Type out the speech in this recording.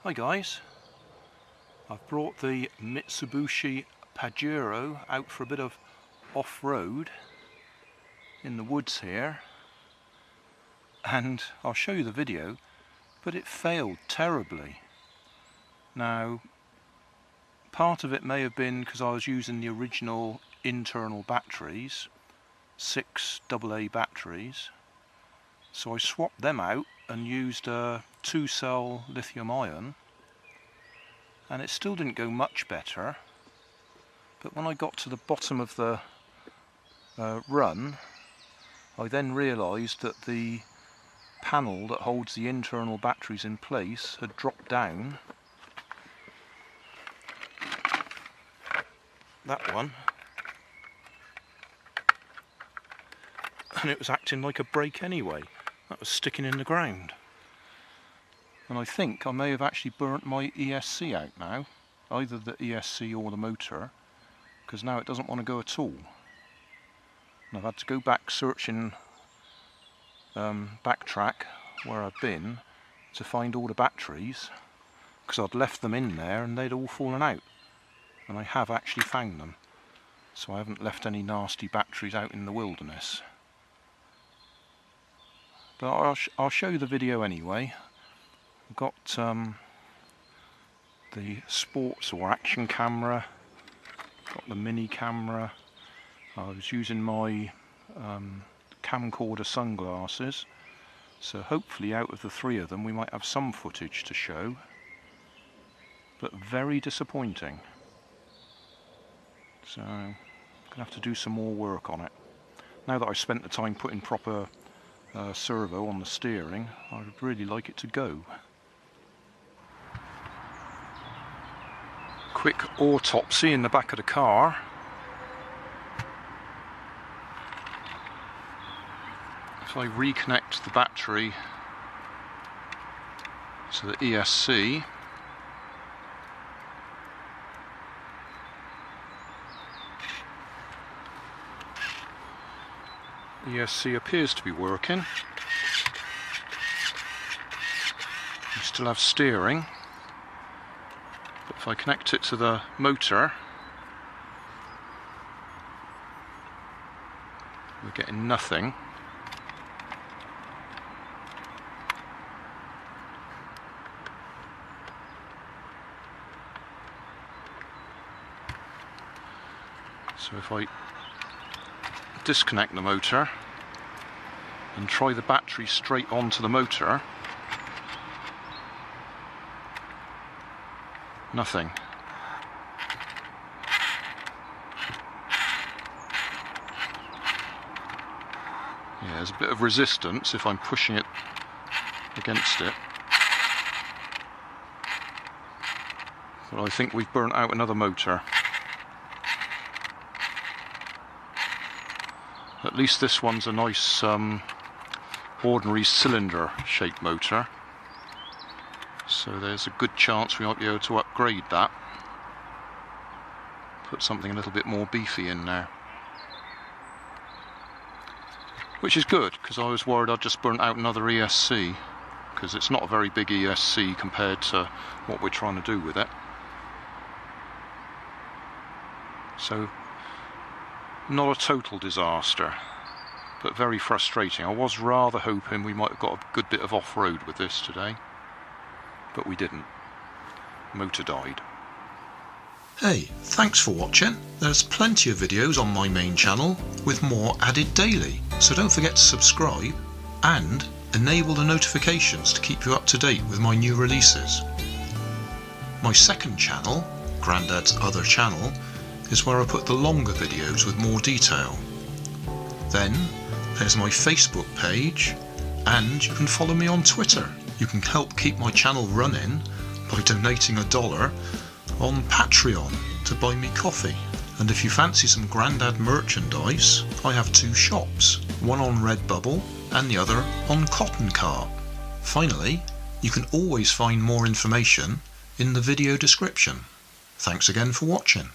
Hi guys, I've brought the Mitsubishi Pajero out for a bit of off-road in the woods here, and I'll show you the video, but it failed terribly. Now, part of it may have been because I was using the original internal batteries, 6 AA batteries, so I swapped them out and used a 2-cell lithium ion, and it still didn't go much better. But when I got to the bottom of the run, I then realised that the panel that holds the internal batteries in place had dropped down. That one. And it was acting like a brake anyway. That was sticking in the ground. And I think I may have actually burnt my ESC out now, either the ESC or the motor, because now it doesn't want to go at all. And I've had to go back searching, backtrack where I've been to find all the batteries, because I'd left them in there and they'd all fallen out. And I have actually found them, so I haven't left any nasty batteries out in the wilderness. But I'll show you the video anyway. I've got the sports or action camera, got the mini camera. I was using my camcorder sunglasses, so hopefully out of the 3 of them we might have some footage to show, but very disappointing. So I'm going to have to do some more work on it. Now that I've spent the time putting proper servo on the steering, I would really like it to go. Quick autopsy in the back of the car. If I reconnect the battery to the ESC, ESC appears to be working. We still have steering, but if I connect it to the motor, we're getting nothing. So if I disconnect the motor and try the battery straight onto the motor, nothing. Yeah, there's a bit of resistance if I'm pushing it against it. But I think we've burnt out another motor. At least this one's a nice ordinary cylinder shaped motor, so there's a good chance we might be able to upgrade that, put something a little bit more beefy in there, which is good, because I was worried I'd just burnt out another ESC, because it's not a very big ESC compared to what we're trying to do with it. So not a total disaster, but very frustrating. I was rather hoping we might have got a good bit of off-road with this today, but we didn't. Motor died. Hey, thanks for watching. There's plenty of videos on my main channel with more added daily, so don't forget to subscribe and enable the notifications to keep you up to date with my new releases. My second channel, Grandad's Other Channel, is where I put the longer videos with more detail. Then there's my Facebook page, and you can follow me on Twitter. You can help keep my channel running by donating $1 on Patreon to buy me coffee. And if you fancy some Grandad merchandise, I have 2 shops, one on Redbubble and the other on Cotton Cart. Finally, you can always find more information in the video description. Thanks again for watching.